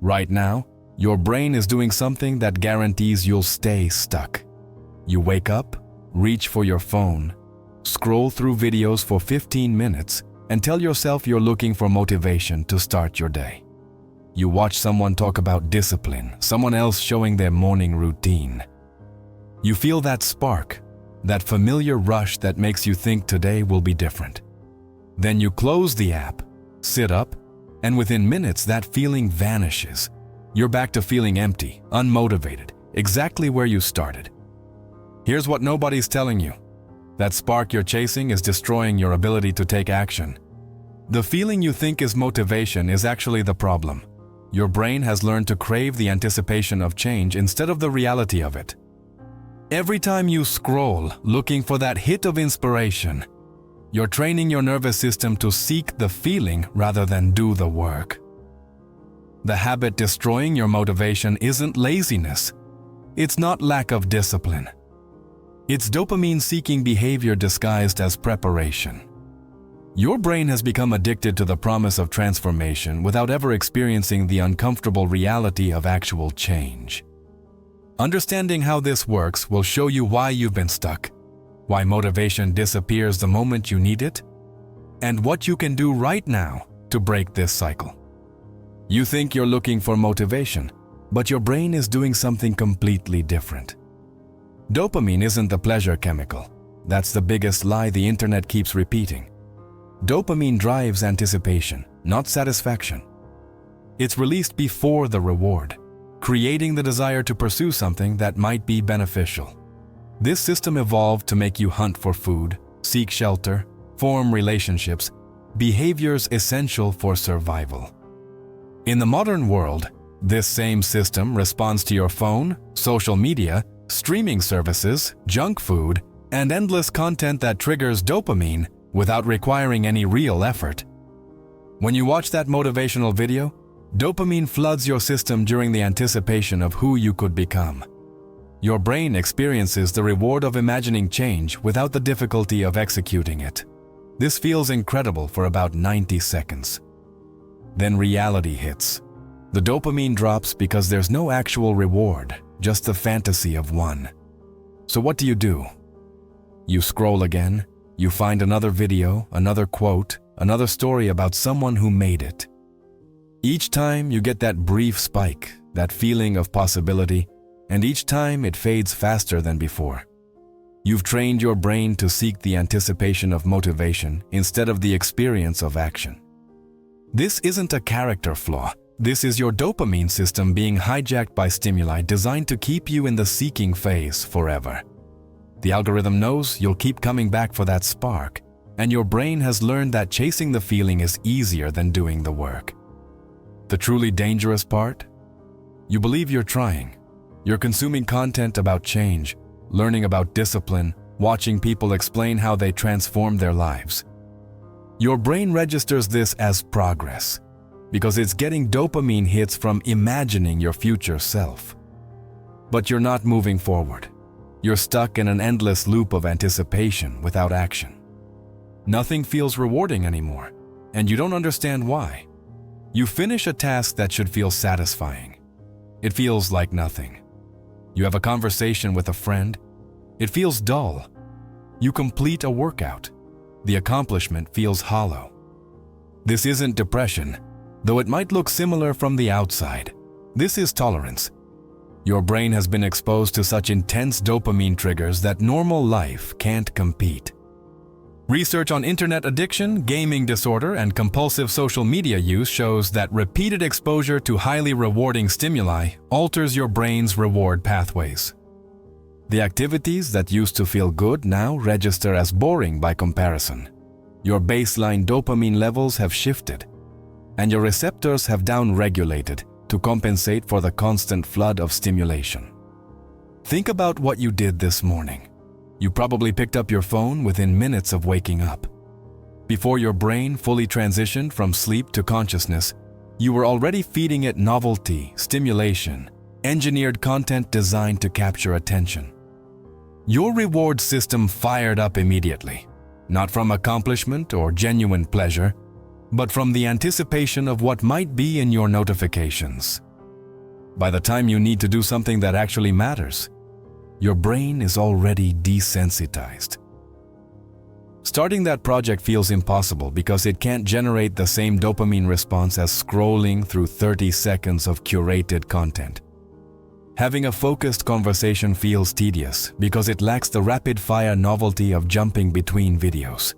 Right now, your brain is doing something that guarantees you'll stay stuck. You wake up, reach for your phone, scroll through videos for 15 minutes, and tell yourself you're looking for motivation to start your day. You watch someone talk about discipline, someone else showing their morning routine. You feel that spark, that familiar rush that makes you think today will be different. Then you close the app, sit up, and within minutes that feeling vanishes. You're back to feeling empty, unmotivated, exactly where you started. Here's what nobody's telling you. That spark you're chasing is destroying your ability to take action. The feeling you think is motivation is actually the problem. Your brain has learned to crave the anticipation of change instead of the reality of it. Every time you scroll looking for that hit of inspiration, you're training your nervous system to seek the feeling rather than do the work. The habit destroying your motivation isn't laziness. It's not lack of discipline. It's dopamine-seeking behavior disguised as preparation. Your brain has become addicted to the promise of transformation without ever experiencing the uncomfortable reality of actual change. Understanding how this works will show you why you've been stuck, why motivation disappears the moment you need it, and what you can do right now to break this cycle. You think you're looking for motivation, but your brain is doing something completely different. Dopamine isn't the pleasure chemical. That's the biggest lie the internet keeps repeating. Dopamine drives anticipation, not satisfaction. It's released before the reward, creating the desire to pursue something that might be beneficial. This system evolved to make you hunt for food, seek shelter, form relationships, behaviors essential for survival. In the modern world, this same system responds to your phone, social media, streaming services, junk food, and endless content that triggers dopamine without requiring any real effort. When you watch that motivational video, dopamine floods your system during the anticipation of who you could become. Your brain experiences the reward of imagining change without the difficulty of executing it. This feels incredible for about 90 seconds. Then reality hits. The dopamine drops because there's no actual reward, just the fantasy of one. So what do? You scroll again, you find another video, another quote, another story about someone who made it. Each time you get that brief spike, that feeling of possibility, and each time it fades faster than before. You've trained your brain to seek the anticipation of motivation instead of the experience of action. This isn't a character flaw. This is your dopamine system being hijacked by stimuli designed to keep you in the seeking phase forever. The algorithm knows you'll keep coming back for that spark, and your brain has learned that chasing the feeling is easier than doing the work. The truly dangerous part? You believe you're trying. You're consuming content about change, learning about discipline, watching people explain how they transform their lives. Your brain registers this as progress, because it's getting dopamine hits from imagining your future self. But you're not moving forward. You're stuck in an endless loop of anticipation without action. Nothing feels rewarding anymore, and you don't understand why. You finish a task that should feel satisfying. It feels like nothing. You have a conversation with a friend. It feels dull. You complete a workout. The accomplishment feels hollow. This isn't depression, though it might look similar from the outside. This is tolerance. Your brain has been exposed to such intense dopamine triggers that normal life can't compete. Research on internet addiction, gaming disorder, and compulsive social media use shows that repeated exposure to highly rewarding stimuli alters your brain's reward pathways. The activities that used to feel good now register as boring by comparison. Your baseline dopamine levels have shifted, and your receptors have down-regulated to compensate for the constant flood of stimulation. Think about what you did this morning. You probably picked up your phone within minutes of waking up. Before your brain fully transitioned from sleep to consciousness, you were already feeding it novelty, stimulation, engineered content designed to capture attention. Your reward system fired up immediately, not from accomplishment or genuine pleasure, but from the anticipation of what might be in your notifications. By the time you need to do something that actually matters, your brain is already desensitized. Starting that project feels impossible because it can't generate the same dopamine response as scrolling through 30 seconds of curated content. Having a focused conversation feels tedious because it lacks the rapid-fire novelty of jumping between videos.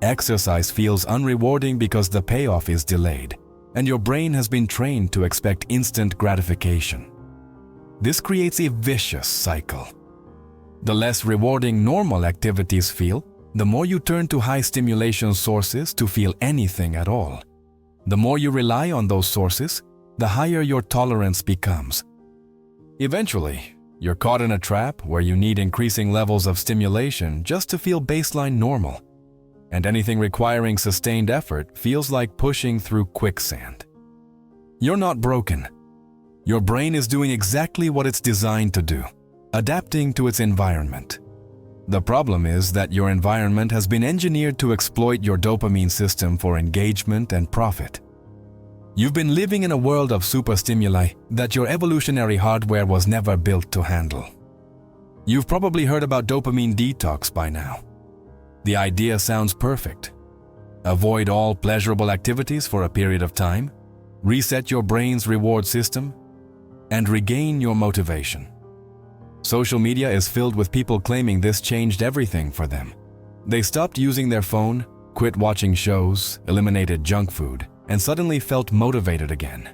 Exercise feels unrewarding because the payoff is delayed, and your brain has been trained to expect instant gratification. This creates a vicious cycle. The less rewarding normal activities feel, the more you turn to high-stimulation sources to feel anything at all. The more you rely on those sources, the higher your tolerance becomes. Eventually, you're caught in a trap where you need increasing levels of stimulation just to feel baseline normal, and anything requiring sustained effort feels like pushing through quicksand. You're not broken. Your brain is doing exactly what it's designed to do, adapting to its environment. The problem is that your environment has been engineered to exploit your dopamine system for engagement and profit. You've been living in a world of superstimuli that your evolutionary hardware was never built to handle. You've probably heard about dopamine detox by now. The idea sounds perfect. Avoid all pleasurable activities for a period of time, reset your brain's reward system, and regain your motivation. Social media is filled with people claiming this changed everything for them. They stopped using their phone, quit watching shows, eliminated junk food, and suddenly felt motivated again.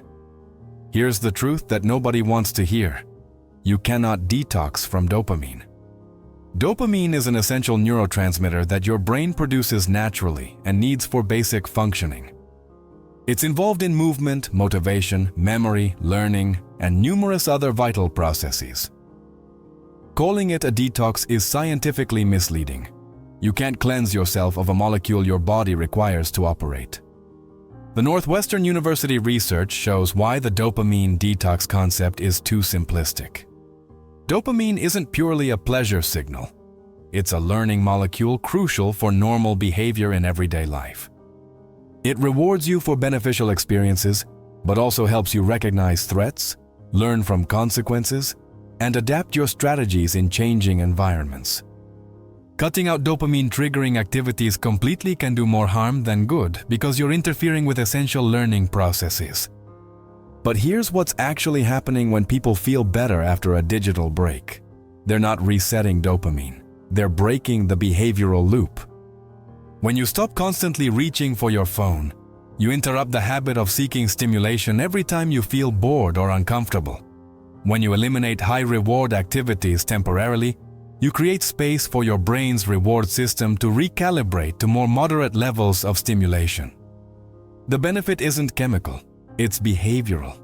Here's the truth that nobody wants to hear. You cannot detox from dopamine. Dopamine is an essential neurotransmitter that your brain produces naturally and needs for basic functioning. It's involved in movement, motivation, memory, learning, and numerous other vital processes. Calling it a detox is scientifically misleading. You can't cleanse yourself of a molecule your body requires to operate. The Northwestern University research shows why the dopamine detox concept is too simplistic. Dopamine isn't purely a pleasure signal. It's a learning molecule crucial for normal behavior in everyday life. It rewards you for beneficial experiences, but also helps you recognize threats, learn from consequences, and adapt your strategies in changing environments. Cutting out dopamine-triggering activities completely can do more harm than good because you're interfering with essential learning processes. But here's what's actually happening when people feel better after a digital break. They're not resetting dopamine. They're breaking the behavioral loop. When you stop constantly reaching for your phone, you interrupt the habit of seeking stimulation every time you feel bored or uncomfortable. When you eliminate high-reward activities temporarily, you create space for your brain's reward system to recalibrate to more moderate levels of stimulation. The benefit isn't chemical, it's behavioral.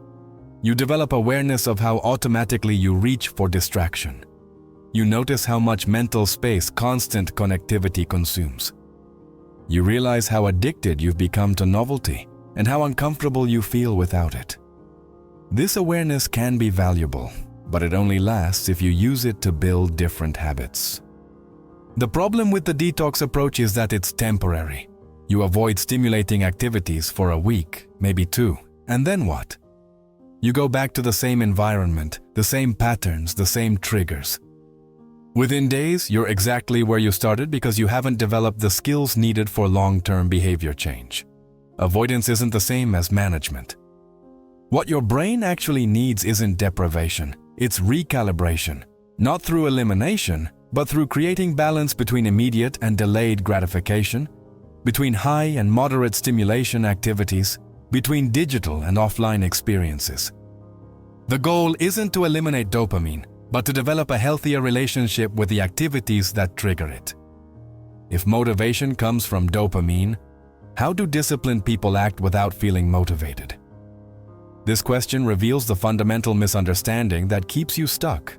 You develop awareness of how automatically you reach for distraction. You notice how much mental space constant connectivity consumes. You realize how addicted you've become to novelty and how uncomfortable you feel without it. This awareness can be valuable, but it only lasts if you use it to build different habits. The problem with the detox approach is that it's temporary. You avoid stimulating activities for a week, maybe two, and then what? You go back to the same environment, the same patterns, the same triggers. Within days, you're exactly where you started because you haven't developed the skills needed for long-term behavior change. Avoidance isn't the same as management. What your brain actually needs isn't deprivation, it's recalibration, not through elimination, but through creating balance between immediate and delayed gratification, between high and moderate stimulation activities, between digital and offline experiences. The goal isn't to eliminate dopamine, but to develop a healthier relationship with the activities that trigger it. If motivation comes from dopamine, how do disciplined people act without feeling motivated? This question reveals the fundamental misunderstanding that keeps you stuck.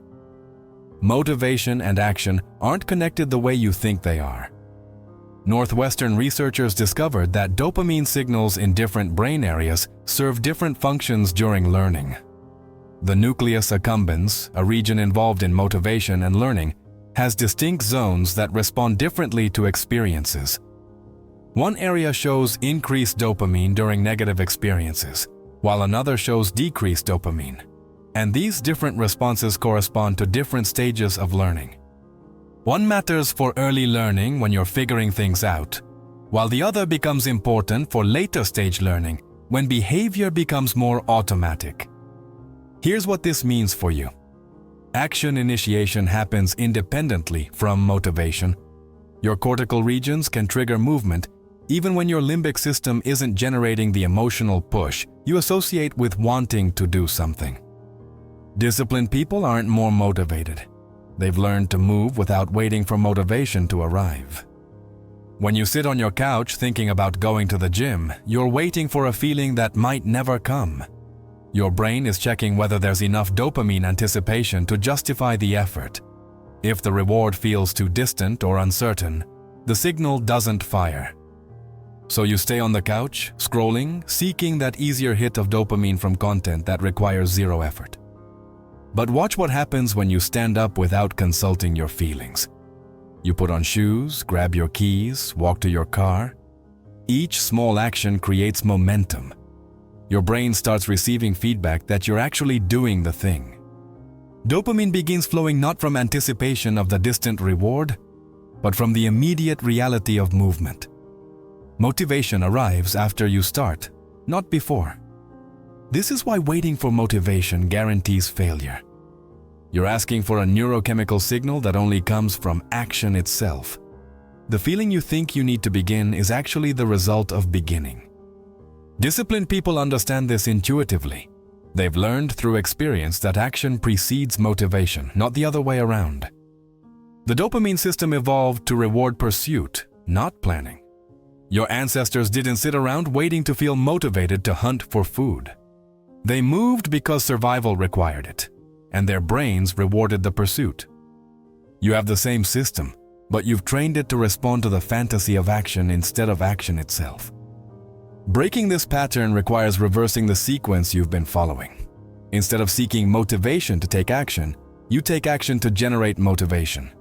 Motivation and action aren't connected the way you think they are. Northwestern researchers discovered that dopamine signals in different brain areas serve different functions during learning. The nucleus accumbens, a region involved in motivation and learning, has distinct zones that respond differently to experiences. One area shows increased dopamine during negative experiences, while another shows decreased dopamine. And these different responses correspond to different stages of learning. One matters for early learning when you're figuring things out, while the other becomes important for later stage learning when behavior becomes more automatic. Here's what this means for you. Action initiation happens independently from motivation. Your cortical regions can trigger movement even when your limbic system isn't generating the emotional push you associate with wanting to do something. Disciplined people aren't more motivated. They've learned to move without waiting for motivation to arrive. When you sit on your couch thinking about going to the gym, you're waiting for a feeling that might never come. Your brain is checking whether there's enough dopamine anticipation to justify the effort. If the reward feels too distant or uncertain, the signal doesn't fire. So you stay on the couch, scrolling, seeking that easier hit of dopamine from content that requires zero effort. But watch what happens when you stand up without consulting your feelings. You put on shoes, grab your keys, walk to your car. Each small action creates momentum. Your brain starts receiving feedback that you're actually doing the thing. Dopamine begins flowing not from anticipation of the distant reward, but from the immediate reality of movement. Motivation arrives after you start, not before. This is why waiting for motivation guarantees failure. You're asking for a neurochemical signal that only comes from action itself. The feeling you think you need to begin is actually the result of beginning. Disciplined people understand this intuitively. They've learned through experience that action precedes motivation, not the other way around. The dopamine system evolved to reward pursuit, not planning. Your ancestors didn't sit around waiting to feel motivated to hunt for food. They moved because survival required it, and their brains rewarded the pursuit. You have the same system, but you've trained it to respond to the fantasy of action instead of action itself. Breaking this pattern requires reversing the sequence you've been following. Instead of seeking motivation to take action, you take action to generate motivation.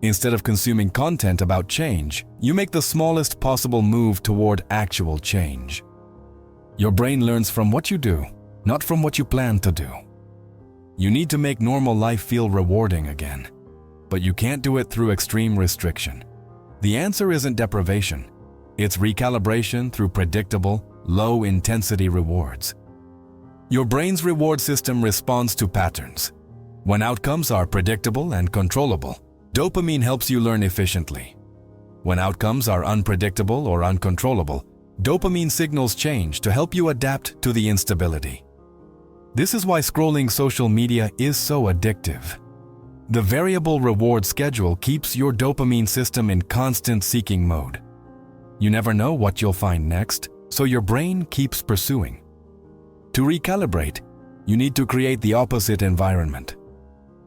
Instead of consuming content about change, you make the smallest possible move toward actual change. Your brain learns from what you do, not from what you plan to do. You need to make normal life feel rewarding again, but you can't do it through extreme restriction. The answer isn't deprivation. It's recalibration through predictable, low-intensity rewards. Your brain's reward system responds to patterns. When outcomes are predictable and controllable, dopamine helps you learn efficiently. When outcomes are unpredictable or uncontrollable, dopamine signals change to help you adapt to the instability. This is why scrolling social media is so addictive. The variable reward schedule keeps your dopamine system in constant seeking mode. You never know what you'll find next, so your brain keeps pursuing. To recalibrate, you need to create the opposite environment.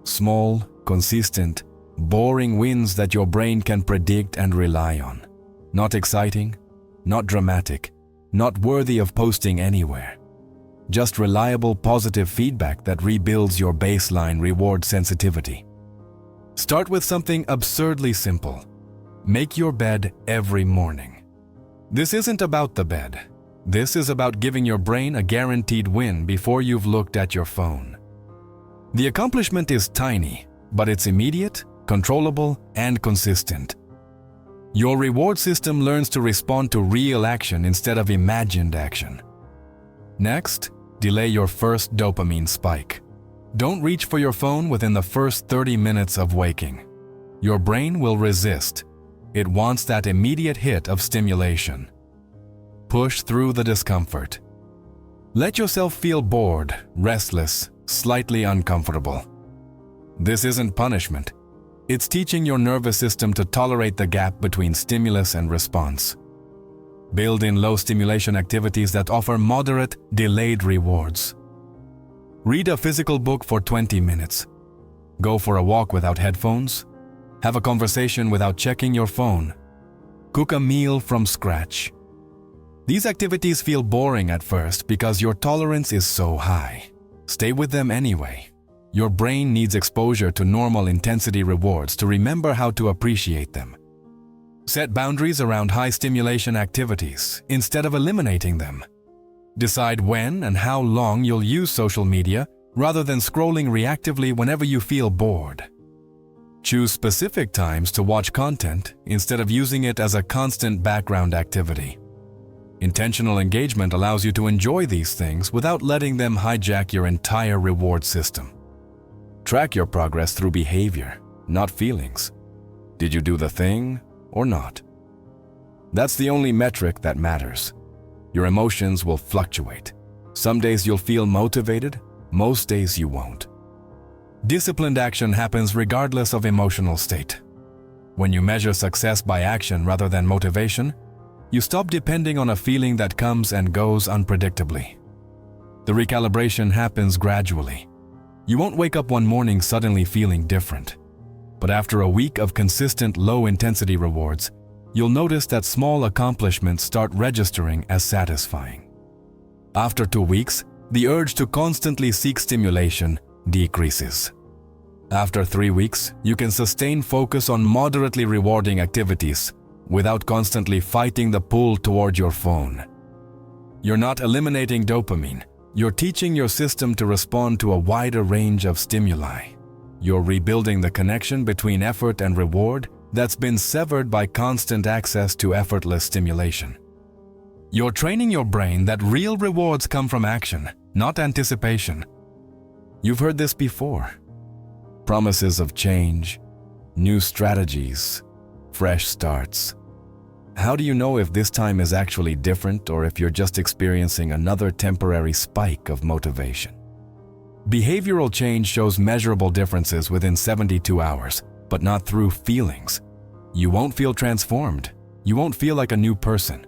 Small, consistent, boring wins that your brain can predict and rely on. Not exciting, not dramatic, not worthy of posting anywhere. Just reliable positive feedback that rebuilds your baseline reward sensitivity. Start with something absurdly simple. Make your bed every morning. This isn't about the bed. This is about giving your brain a guaranteed win before you've looked at your phone. The accomplishment is tiny, but it's immediate, controllable, and consistent. Your reward system learns to respond to real action instead of imagined action. Next, delay your first dopamine spike. Don't reach for your phone within the first 30 minutes of waking. Your brain will resist. It wants that immediate hit of stimulation. Push through the discomfort. Let yourself feel bored, restless, slightly uncomfortable. This isn't punishment. It's teaching your nervous system to tolerate the gap between stimulus and response. Build in low stimulation activities that offer moderate, delayed rewards. Read a physical book for 20 minutes. Go for a walk without headphones. Have a conversation without checking your phone. Cook a meal from scratch. These activities feel boring at first because your tolerance is so high. Stay with them anyway. Your brain needs exposure to normal intensity rewards to remember how to appreciate them. Set boundaries around high stimulation activities instead of eliminating them. Decide when and how long you'll use social media rather than scrolling reactively whenever you feel bored. Choose specific times to watch content instead of using it as a constant background activity. Intentional engagement allows you to enjoy these things without letting them hijack your entire reward system. Track your progress through behavior, not feelings. Did you do the thing or not? That's the only metric that matters. Your emotions will fluctuate. Some days you'll feel motivated, most days you won't. Disciplined action happens regardless of emotional state. When you measure success by action rather than motivation, you stop depending on a feeling that comes and goes unpredictably. The recalibration happens gradually. You won't wake up one morning suddenly feeling different. But after a week of consistent low-intensity rewards, you'll notice that small accomplishments start registering as satisfying. After 2 weeks, the urge to constantly seek stimulation decreases. After 3 weeks, you can sustain focus on moderately rewarding activities without constantly fighting the pull toward your phone. You're not eliminating dopamine. You're teaching your system to respond to a wider range of stimuli. You're rebuilding the connection between effort and reward that's been severed by constant access to effortless stimulation. You're training your brain that real rewards come from action, not anticipation. You've heard this before. Promises of change, new strategies, fresh starts. How do you know if this time is actually different or if you're just experiencing another temporary spike of motivation? Behavioral change shows measurable differences within 72 hours, but not through feelings. You won't feel transformed. You won't feel like a new person.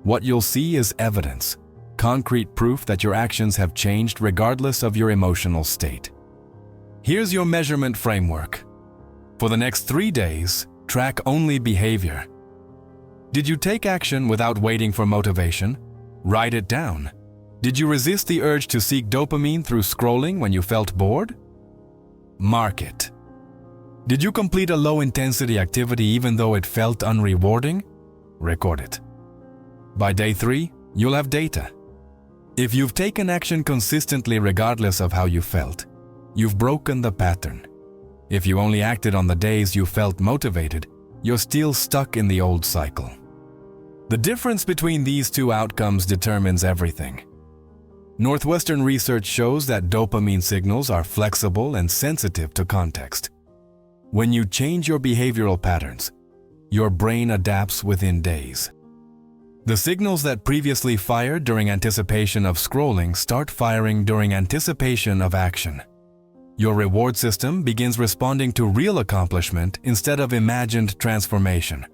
What you'll see is evidence, concrete proof that your actions have changed regardless of your emotional state. Here's your measurement framework. For the next 3 days, track only behavior. Did you take action without waiting for motivation? Write it down. Did you resist the urge to seek dopamine through scrolling when you felt bored? Mark it. Did you complete a low-intensity activity even though it felt unrewarding? Record it. By day 3, you'll have data. If you've taken action consistently regardless of how you felt, you've broken the pattern. If you only acted on the days you felt motivated, you're still stuck in the old cycle. The difference between these two outcomes determines everything. Northwestern research shows that dopamine signals are flexible and sensitive to context. When you change your behavioral patterns, your brain adapts within days. The signals that previously fired during anticipation of scrolling start firing during anticipation of action. Your reward system begins responding to real accomplishment instead of imagined transformation.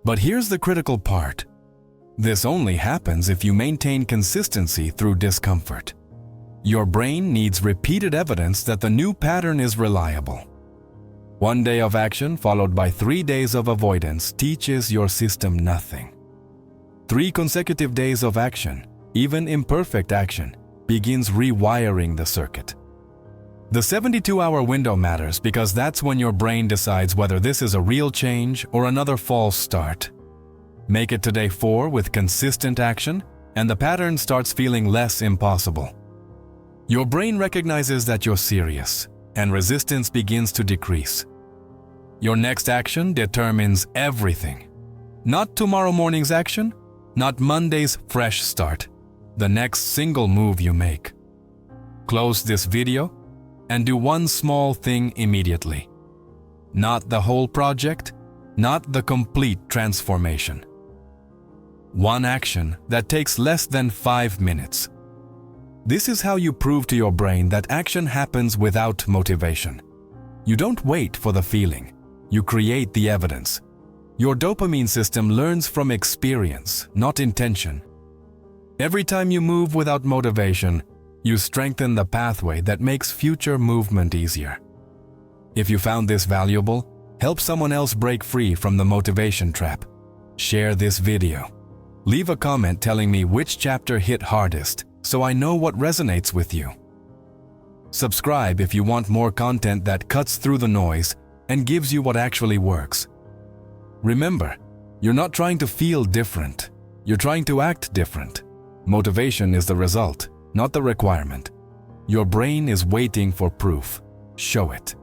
But here's the critical part. This only happens if you maintain consistency through discomfort. Your brain needs repeated evidence that the new pattern is reliable. 1 day of action followed by 3 days of avoidance teaches your system nothing. 3 consecutive days of action, even imperfect action, begins rewiring the circuit. The 72-hour window matters because that's when your brain decides whether this is a real change or another false start. Make it to day 4 with consistent action, and the pattern starts feeling less impossible. Your brain recognizes that you're serious, and resistance begins to decrease. Your next action determines everything. Not tomorrow morning's action, not Monday's fresh start, the next single move you make. Close this video and do one small thing immediately. Not the whole project, not the complete transformation. One action that takes less than 5 minutes. This is how you prove to your brain that action happens without motivation. You don't wait for the feeling. You create the evidence. Your dopamine system learns from experience, not intention. Every time you move without motivation, you strengthen the pathway that makes future movement easier. If you found this valuable, help someone else break free from the motivation trap. Share this video. Leave a comment telling me which chapter hit hardest so I know what resonates with you. Subscribe if you want more content that cuts through the noise and gives you what actually works. Remember, you're not trying to feel different. You're trying to act different. Motivation is the result, not the requirement. Your brain is waiting for proof. Show it.